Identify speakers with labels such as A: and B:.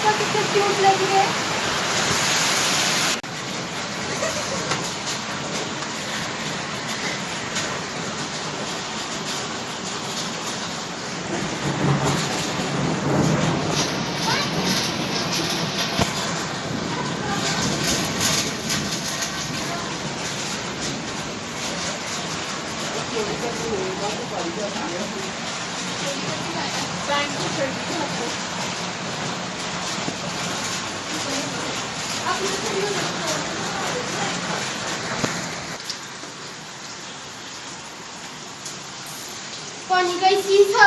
A: पापा कितने क्यूट लग रहे हैं। पानी का ही शीशा